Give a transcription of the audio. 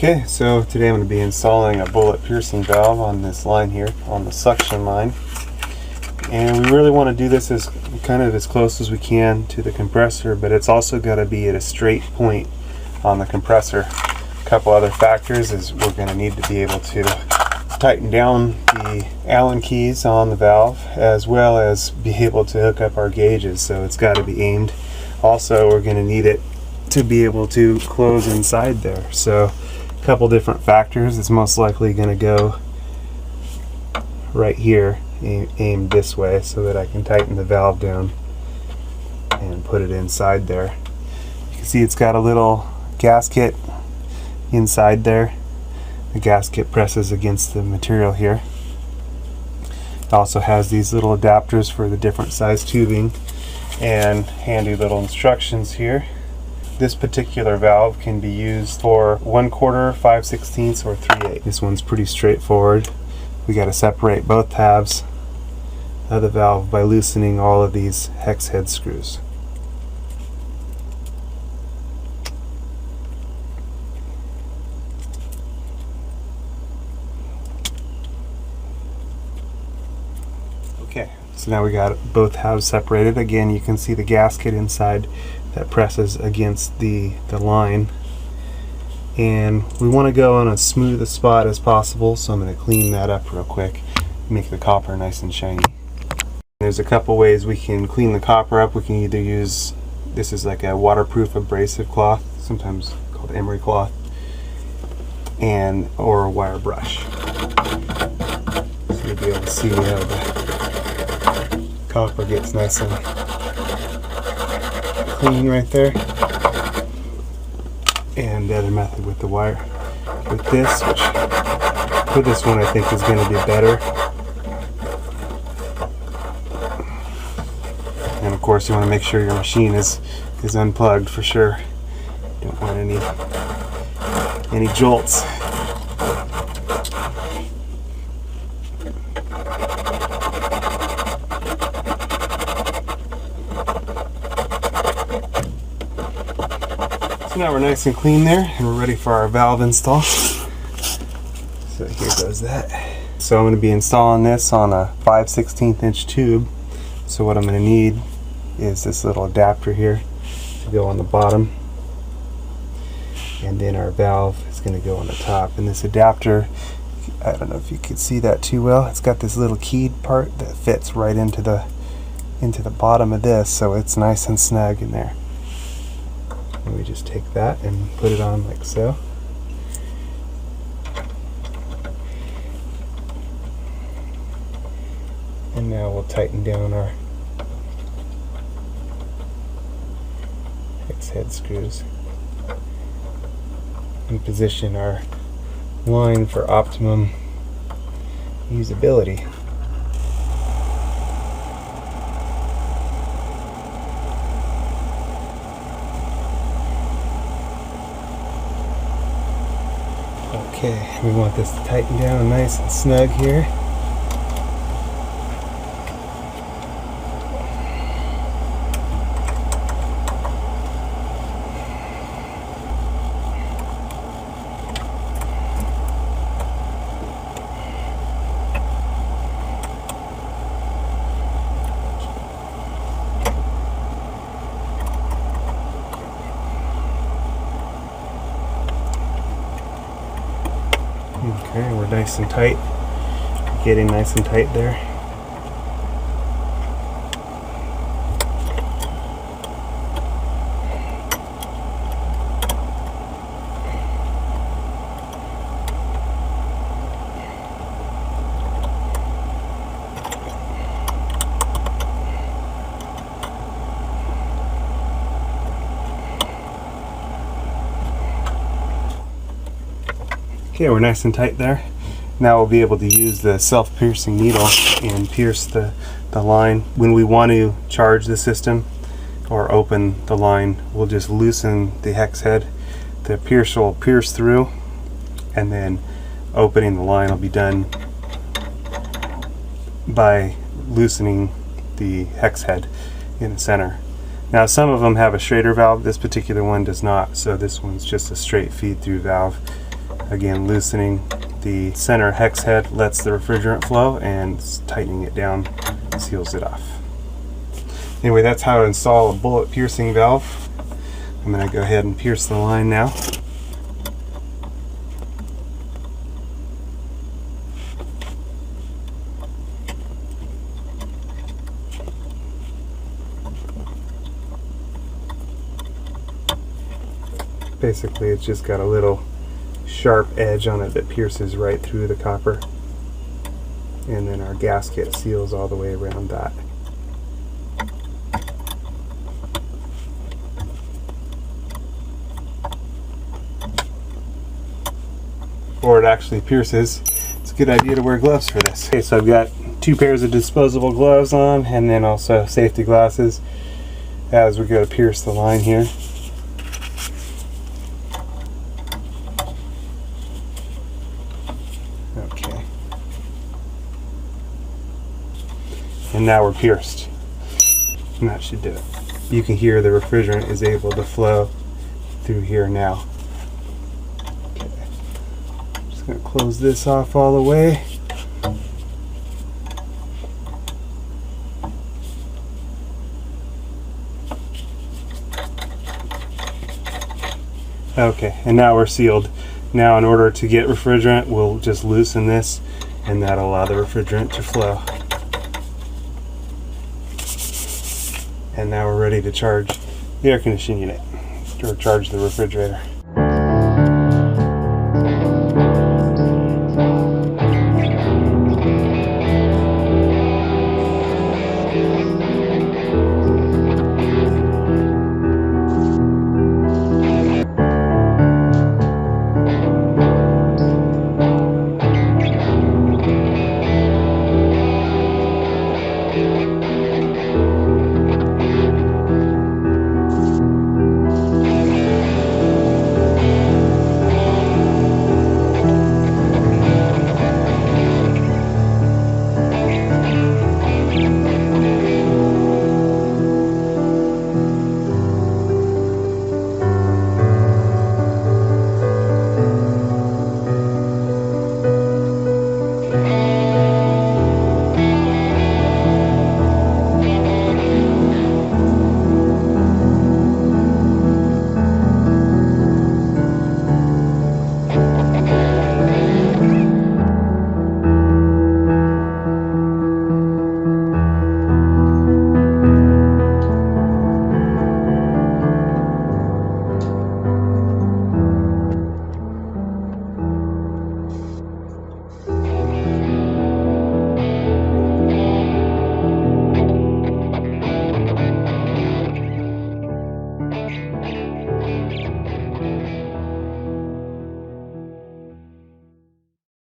Okay, so today I'm going to be installing a bullet piercing valve on this line here, on the suction line. And we really want to do this as kind of as close as we can to the compressor, but it's also got to be at a straight point on the compressor. A couple other factors is we're going to need to be able to tighten down the Allen keys on the valve, as well as be able to hook up our gauges, so it's got to be aimed. Also, we're going to need it to be able to close inside there. So a couple different factors. It's most likely going to go right here, aimed this way, so that I can tighten the valve down and put it inside there. You can see it's got a little gasket inside there. The gasket presses against the material here. It also has these little adapters for the different size tubing and handy little instructions here. This particular valve can be used for 1/4, 5/16, or 3/8. This one's pretty straightforward. We got to separate both halves of the valve by loosening all of these hex head screws. Okay, so now we got both halves separated. Again, you can see the gasket inside that presses against the line, and we want to go on as smooth a spot as possible, so I'm going to clean that up real quick, make the copper nice and shiny. There's a couple ways we can clean the copper up. We can either use, this is like a waterproof abrasive cloth, sometimes called emery cloth, or a wire brush. So you'll be able to see how the copper gets nice and clean right there. And the other method with the wire, with this, which for this one I think is going to be better. And of course you want to make sure your machine is unplugged for sure. Don't want any jolts. So now we're nice and clean there, and we're ready for our valve install. So here goes that. So I'm going to be installing this on a 5/16 inch tube. So what I'm going to need is this little adapter here to go on the bottom, and then our valve is going to go on the top. And this adapter, I don't know if you could see that too well, it's got this little keyed part that fits right into the bottom of this, so it's nice and snug in there. And we just take that and put it on like so. And now we'll tighten down our hex head screws and position our line for optimum usability. Okay, we want this to tighten down nice and snug here. Okay, we're nice and tight. Getting nice and tight there. Okay, we're nice and tight there. Now we'll be able to use the self-piercing needle and pierce the line. When we want to charge the system or open the line, we'll just loosen the hex head. The pierce will pierce through, and then opening the line will be done by loosening the hex head in the center. Now some of them have a Schrader valve. This particular one does not, so this one's just a straight feed through valve. Again, loosening the center hex head lets the refrigerant flow, and tightening it down seals it off. Anyway, that's how to install a bullet piercing valve. I'm going to go ahead and pierce the line now. Basically, it's just got a little sharp edge on it that pierces right through the copper, and then our gasket seals all the way around that. Before it actually pierces, it's a good idea to wear gloves for this. Okay, so I've got 2 pairs of disposable gloves on, and then also safety glasses as we go to pierce the line here. Okay. And now we're pierced. And that should do it. You can hear the refrigerant is able to flow through here now. Okay. Just going to close this off all the way. Okay, and now we're sealed. Now in order to get refrigerant, we'll just loosen this, and that'll allow the refrigerant to flow. And now we're ready to charge the air conditioning unit, or charge the refrigerator.